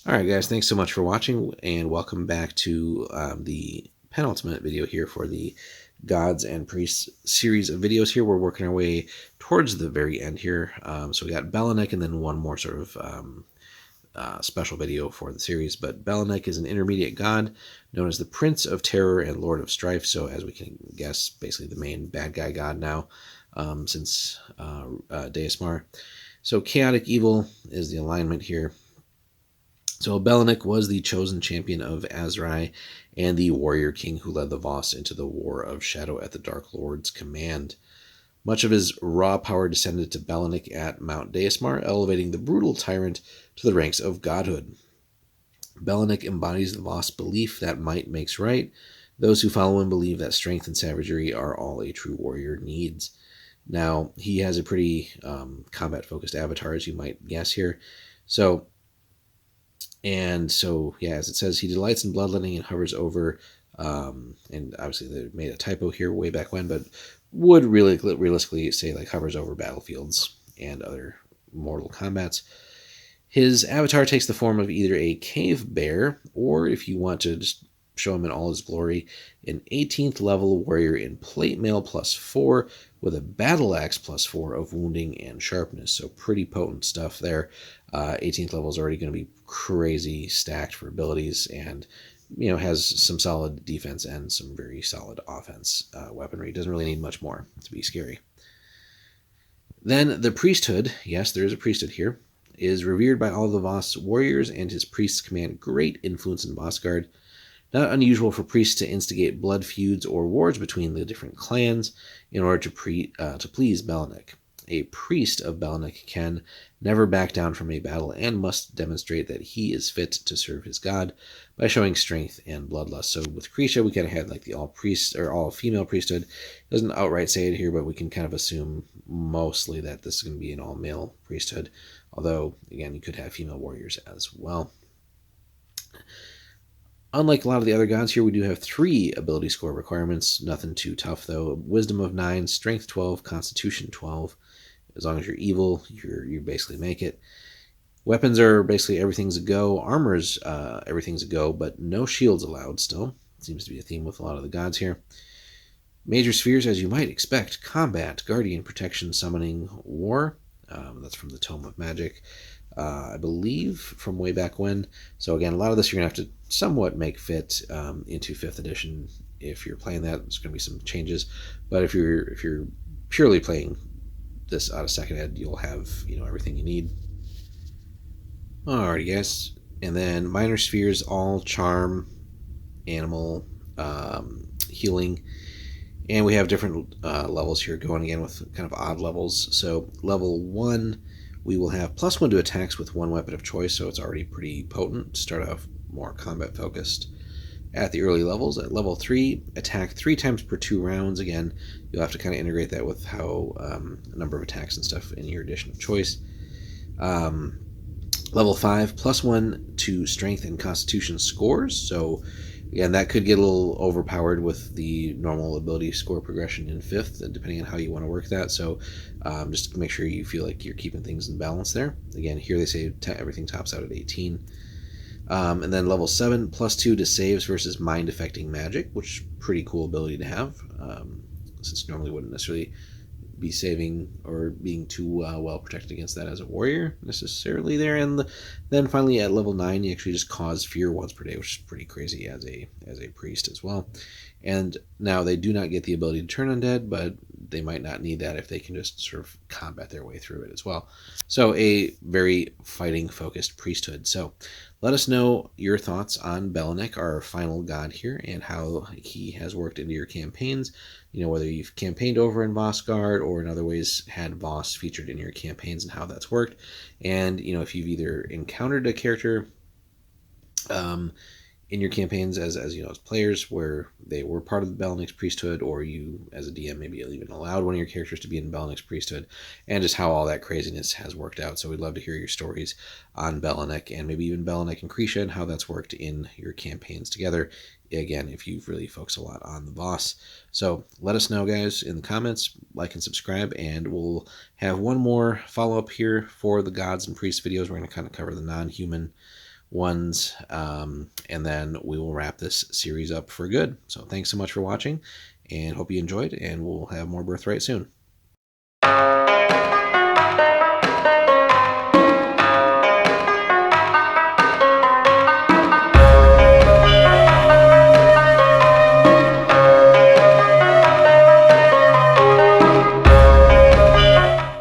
All right, guys, thanks so much for watching, and welcome back to the penultimate video here for the Gods and Priests series of videos here. We're working our way towards the very end here. So we got Belinik and then one more sort of special video for the series. But Belinik is an intermediate god known as the Prince of Terror and Lord of Strife. So as we can guess, basically the main bad guy god now since Deismar. So chaotic evil is the alignment here. So Belinik was the chosen champion of Azrai and the warrior king who led the Voss into the War of Shadow at the Dark Lord's command. Much of his raw power descended to Belinik at Mount Deismar, elevating the brutal tyrant to the ranks of godhood. Belinik embodies the Voss belief that might makes right. Those who follow him believe that strength and savagery are all a true warrior needs. Now, he has a pretty combat-focused avatar, as you might guess here. So, yeah, as it says, he delights in bloodletting and hovers over, and obviously they made a typo here way back when, but would really realistically say like hovers over battlefields and other mortal combats. His avatar takes the form of either a cave bear, or if you want to just show him in all his glory, an 18th level warrior in plate mail +4 with a battle axe +4 of wounding and sharpness. So pretty potent stuff there. 18th level is already going to be crazy stacked for abilities, and has some solid defense and some very solid offense weaponry. Doesn't really need much more to be scary. Then the priesthood, yes, there is a priesthood here, is revered by all the Voss warriors, and his priests command great influence in Vossgard. Not unusual for priests to instigate blood feuds or wars between the different clans in order to please Belinik. A priest of Belinik can never back down from a battle and must demonstrate that he is fit to serve his god by showing strength and bloodlust. So with Krisha, we kind of had like the all-female priesthood. It doesn't outright say it here, but we can kind of assume mostly that this is going to be an all-male priesthood. Although, again, you could have female warriors as well. Unlike a lot of the other gods here, we do have 3 ability score requirements. Nothing too tough, though. Wisdom of 9, Strength 12, Constitution 12. As long as you're evil, you basically make it. Weapons are basically everything's a go. Armor's everything's a go, but no shields allowed still. Seems to be a theme with a lot of the gods here. Major spheres, as you might expect: combat, guardian, protection, summoning, war. That's from the Tome of Magic. I believe from way back when. So again, a lot of this you're going to have to somewhat make fit into 5th edition. If you're playing that, there's going to be some changes. But if you're purely playing this out of 2nd ed, you'll have everything you need. Alrighty, guys. And then minor spheres, all charm, animal, healing. And we have different levels here going again with kind of odd levels. So level 1, we will have +1 to attacks with 1 weapon of choice, so it's already pretty potent to start off more combat focused. At the early levels, at level 3, attack 3 times per 2 rounds. Again, you'll have to kind of integrate that with how number of attacks and stuff in your edition of choice. Level 5, +1 to strength and constitution scores. So again, that could get a little overpowered with the normal ability score progression in 5th, depending on how you want to work that. So just make sure you feel like you're keeping things in balance there. Again, here they say everything tops out at 18. And then level 7, +2 to saves versus mind-affecting magic, which is a pretty cool ability to have, since you normally wouldn't necessarily be saving or being too well protected against that as a warrior necessarily there. And then finally at level 9, you actually just cause fear once per day, which is pretty crazy as a priest as well. And now they do not get the ability to turn undead, but they might not need that if they can just sort of combat their way through it as well. So a very fighting focused priesthood. So let us know your thoughts on Belinik, our final god here, and how he has worked into your campaigns. Whether you've campaigned over in Vossgard or in other ways had Voss featured in your campaigns and how that's worked. And, if you've either encountered a character in your campaigns as players where they were part of the Belinik's priesthood, or you as a DM maybe even allowed one of your characters to be in Belinik's priesthood, and just how all that craziness has worked out. So we'd love to hear your stories on Belinik, and maybe even Belinik and Krisha, and how that's worked in your campaigns together. Again, if you've really focused a lot on the Voss. So let us know, guys, in the comments. Like and subscribe, and we'll have one more follow-up here for the Gods and Priests videos. We're going to kind of cover the non-human ones, and then we will wrap this series up for good. So thanks so much for watching, and hope you enjoyed, and we'll have more Birthright soon.